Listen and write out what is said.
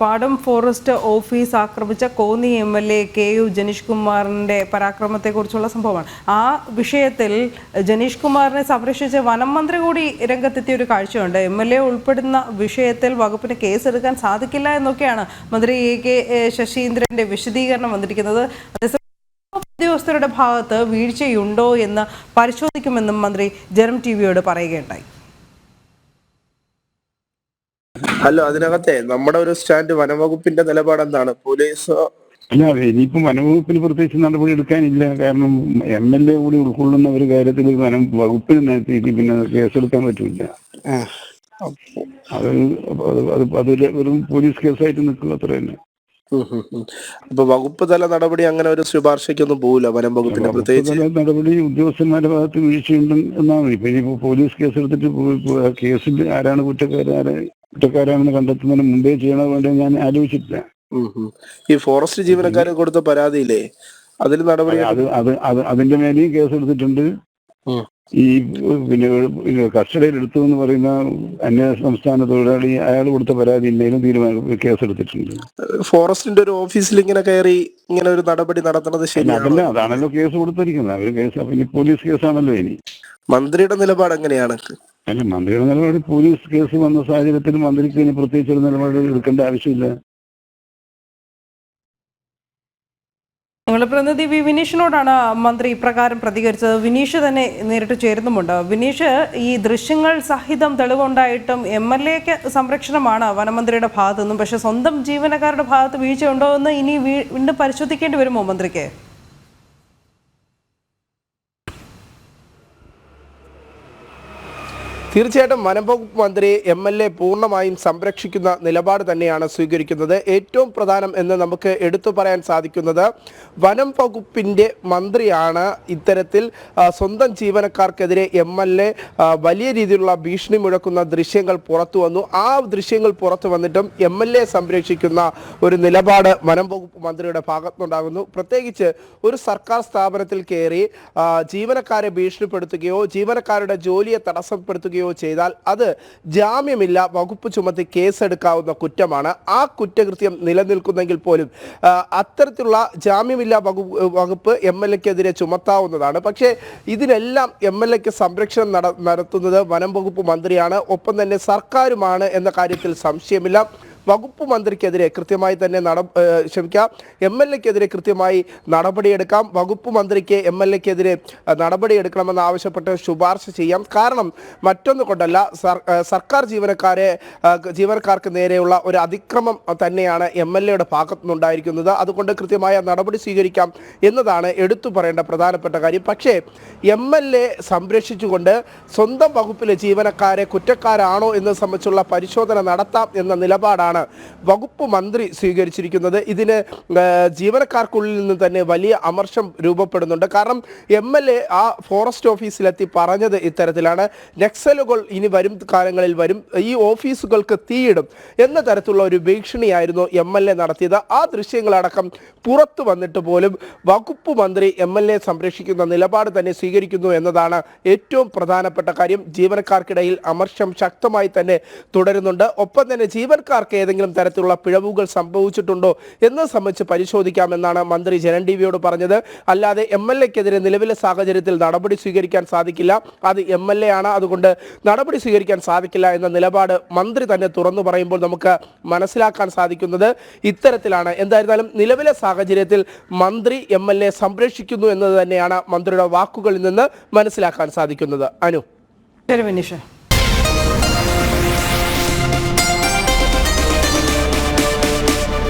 പാടം forest office ആക്രമിച്ച Konni MLA. കെ.യു. Janeesh കുമാറിന്റെ പരാക്രമത്തെക്കുറിച്ചുള്ള സംഭവമാണ്. ആ വിഷയത്തിൽ ജനീഷ് കുമാറിനെ സംരക്ഷിച്ച് വനം മന്ത്രി കൂടി രംഗത്തെത്തിയ ഒരു കാഴ്ചയുണ്ട്. എം.എൽ.എ. ഉൾപ്പെടുന്ന വിഷയത്തിൽ വകുപ്പിന് കേസെടുക്കാൻ സാധിക്കില്ല എന്നൊക്കെയാണ് മന്ത്രി എ.കെ. ശശീന്ദ്രന്റെ വിശദീകരണം വന്നിരിക്കുന്നത്. ഉദ്യോഗസ്ഥരുടെ ഭാഗത്ത് വീഴ്ചയുണ്ടോ എന്ന് പരിശോധിക്കുമെന്നും മന്ത്രി ജനം ടിവിയോട് പറയുകയുണ്ടായി. അല്ല, അതിനകത്തെ നമ്മുടെ ഒരു സ്റ്റാൻഡ് വനംവകുപ്പിന്റെ നിലപാട് എന്താണ്? പോലീസ് അല്ല, ഇനിയിപ്പം വനംവകുപ്പിന് പ്രത്യേകിച്ച് നടപടി എടുക്കാനില്ല. കാരണം എം.എൽ.എ. കൂടി ഉൾക്കൊള്ളുന്ന ഒരു കാര്യത്തിൽ വനം വകുപ്പിന് നിർത്തിയിട്ട് പിന്നെ കേസെടുക്കാൻ പറ്റില്ല. അത് ഒരു പോലീസ് കേസായിട്ട് നിൽക്കുക, അത്ര തന്നെ. അപ്പൊ വകുപ്പ് തല നടപടി അങ്ങനെ ഒരു ശുപാർശയ്ക്കൊന്നും പോകില്ല വനം വകുപ്പിന്റെ? പ്രത്യേകിച്ച് നടപടി ഉദ്യോഗസ്ഥന്മാരുടെ ഭാഗത്ത് വീഴ്ചയുണ്ട് എന്നാണ്. ഇപ്പൊ ഇനിയിപ്പോ പോലീസ് കേസെടുത്തിട്ട് കേസിൽ ആരാണ് കുറ്റക്കാരാണെന്ന് കണ്ടെത്തുന്നതിന് മുമ്പേ ചെയ്യണോ വേണ്ടോ ഞാൻ ആലോചിച്ചിട്ടില്ല. ഈ ഫോറസ്റ്റ് ജീവനക്കാരൻ കൊടുത്ത പരാതിയില്ലേ, അതിൽ നടപടി? അതിന്റെ മേലെയും കേസെടുത്തിട്ടുണ്ട്. ഈ പിന്നെ കസ്റ്റഡിയിൽ എടുത്തു എന്ന് പറയുന്ന അന്യ സംസ്ഥാന തൊഴിലാളി, അയാൾ കൊടുത്ത പരാതി ഇന്നേലും കേസെടുത്തിട്ടുണ്ട്. ഫോറസ്റ്റിന്റെ ഒരു ഓഫീസിൽ ഇങ്ങനെ കയറി ഇങ്ങനെ ഒരു നടപടി നടത്തുന്നത് ശരിയല്ല. അതാണല്ലോ കേസ് കൊടുത്തിരിക്കുന്നത്. അവര് കേസ് പിന്നെ പോലീസ് കേസാണല്ലോ. ഇനി മന്ത്രിയുടെ നിലപാട് എങ്ങനെയാണ്? അല്ല, മന്ത്രിയുടെ നിലപാട് പോലീസ് കേസ് വന്ന സാഹചര്യത്തിൽ മന്ത്രിക്ക് ഇനി പ്രത്യേകിച്ച് ഒരു നിലപാട് എടുക്കേണ്ട ആവശ്യമില്ല. ഞങ്ങളുടെ പ്രതിനിധി വിനീഷിനോടാണ് മന്ത്രി ഇപ്രകാരം പ്രതികരിച്ചത്. വിനീഷ് തന്നെ നേരിട്ട് ചേരുന്നുമുണ്ട്. വിനീഷ്, ഈ ദൃശ്യങ്ങൾ സഹിതം തെളിവുണ്ടായിട്ടും എം.എൽ.എക്ക് സംരക്ഷണമാണ് വനമന്ത്രിയുടെ ഭാഗത്തു നിന്നും, പക്ഷെ സ്വന്തം ജീവനക്കാരുടെ ഭാഗത്ത് വീഴ്ചയുണ്ടോ എന്ന് ഇനി വീണ്ടും പരിശോധിക്കേണ്ടി വരുമോ മന്ത്രിക്ക്? തീർച്ചയായിട്ടും വനംവകുപ്പ് മന്ത്രി എം.എൽ.എ. പൂർണ്ണമായും സംരക്ഷിക്കുന്ന നിലപാട് തന്നെയാണ് സ്വീകരിക്കുന്നത്. ഏറ്റവും പ്രധാനം എന്ന് നമുക്ക് എടുത്തു പറയാൻ സാധിക്കുന്നത്, വനം വകുപ്പിൻ്റെ മന്ത്രിയാണ് ഇത്തരത്തിൽ സ്വന്തം ജീവനക്കാർക്കെതിരെ എം.എൽ.എ. വലിയ രീതിയിലുള്ള ഭീഷണി മുഴക്കുന്ന ദൃശ്യങ്ങൾ പുറത്തു വന്നു. ആ ദൃശ്യങ്ങൾ പുറത്തു വന്നിട്ടും എം.എൽ.എ. സംരക്ഷിക്കുന്ന ഒരു നിലപാട് വനം വകുപ്പ് മന്ത്രിയുടെ ഭാഗത്തുനിന്നുണ്ടാകുന്നു. പ്രത്യേകിച്ച് ഒരു സർക്കാർ സ്ഥാപനത്തിൽ കയറി ജീവനക്കാരെ ഭീഷണിപ്പെടുത്തുകയോ ജീവനക്കാരുടെ ജോലിയെ തടസ്സപ്പെടുത്തുകയോ ചെയ്താൽ അത് ജാമ്യമില്ല വകുപ്പ് ചുമത്തി കേസെടുക്കാവുന്ന കുറ്റമാണ്. ആ കുറ്റകൃത്യം നിലനിൽക്കുന്നെങ്കിൽ പോലും അത്തരത്തിലുള്ള ജാമ്യമില്ല വകുപ്പ് എം.എൽ.എക്കെതിരെ ചുമത്താവുന്നതാണ്. പക്ഷേ ഇതിനെല്ലാം എം.എൽ.എക്ക് സംരക്ഷണം നടത്തുന്നത് വനം വകുപ്പ് മന്ത്രിയാണ്, ഒപ്പം തന്നെ സർക്കാരുമാണ് എന്ന കാര്യത്തിൽ സംശയമില്ല. വകുപ്പ് മന്ത്രിക്കെതിരെ കൃത്യമായി തന്നെ എം.എൽ.എക്കെതിരെ കൃത്യമായി നടപടിയെടുക്കാം. വകുപ്പ് മന്ത്രിക്ക് എം.എൽ.എക്കെതിരെ നടപടിയെടുക്കണമെന്ന് ആവശ്യപ്പെട്ട് ശുപാർശ ചെയ്യാം. കാരണം മറ്റൊന്നു കൊണ്ടല്ല, സർക്കാർ ജീവനക്കാർക്ക് നേരെയുള്ള ഒരു അതിക്രമം തന്നെയാണ് എം.എൽ.എയുടെ ഭാഗത്തുനിന്നുണ്ടായിരിക്കുന്നത്. അതുകൊണ്ട് കൃത്യമായ നടപടി സ്വീകരിക്കാം എന്നതാണ് എടുത്തു പറയേണ്ട പ്രധാനപ്പെട്ട കാര്യം. പക്ഷേ എം.എൽ.എ. സംരക്ഷിച്ചുകൊണ്ട് സ്വന്തം വകുപ്പിലെ ജീവനക്കാരെ കുറ്റക്കാരാണോ എന്ന് സംബന്ധിച്ചുള്ള പരിശോധന നടത്താം എന്ന നിലപാടാണ് വകുപ്പ് മന്ത്രി സ്വീകരിച്ചിരിക്കുന്നത്. ഇതിന് ജീവനക്കാർക്കുള്ളിൽ നിന്ന് തന്നെ വലിയ അമർഷം രൂപപ്പെടുന്നുണ്ട്. കാരണം എം.എൽ.എ. ആ ഫോറസ്റ്റ് ഓഫീസിലെത്തി പറഞ്ഞത് ഇത്തരത്തിലാണ്: നക്സലുകൾ ഇനി വരും കാലങ്ങളിൽ വരും, ഈ ഓഫീസുകൾക്ക് തീയിടും എന്ന തരത്തിലുള്ള ഒരു ഭീഷണിയായിരുന്നു എം.എൽ.എ. നടത്തിയത്. ആ ദൃശ്യങ്ങളടക്കം പുറത്തു വന്നിട്ട് പോലും വകുപ്പ് മന്ത്രി എം.എൽ.എ. സംരക്ഷിക്കുന്ന നിലപാട് തന്നെ സ്വീകരിക്കുന്നു എന്നതാണ് ഏറ്റവും പ്രധാനപ്പെട്ട കാര്യം. ജീവനക്കാർക്കിടയിൽ അമർഷം ശക്തമായി തന്നെ തുടരുന്നുണ്ട്. ഒപ്പം തന്നെ ജീവനക്കാർക്ക് ഏതെങ്കിലും തരത്തിലുള്ള പിഴവുകൾ സംഭവിച്ചിട്ടുണ്ടോ എന്ന് സംബന്ധിച്ച് പരിശോധിക്കാമെന്നാണ് മന്ത്രി ജനം ടിവിയോട് പറഞ്ഞത്. അല്ലാതെ എം.എൽ.എക്കെതിരെ നിലവിലെ സാഹചര്യത്തിൽ നടപടി സ്വീകരിക്കാൻ സാധിക്കില്ല, അത് എം.എൽ.എ. ആണ്, അതുകൊണ്ട് നടപടി സ്വീകരിക്കാൻ സാധിക്കില്ല എന്ന നിലപാട് മന്ത്രി തന്നെ തുറന്നു പറയുമ്പോൾ നമുക്ക് മനസ്സിലാക്കാൻ സാധിക്കുന്നത് ഇത്തരത്തിലാണ്. എന്തായിരുന്നാലും നിലവിലെ സാഹചര്യത്തിൽ മന്ത്രി എം.എൽ.എ. സംരക്ഷിക്കുന്നു എന്നത് തന്നെയാണ് മന്ത്രിയുടെ വാക്കുകളിൽ നിന്ന് മനസ്സിലാക്കാൻ സാധിക്കുന്നത്. അനു. ശരി വിനീഷ്.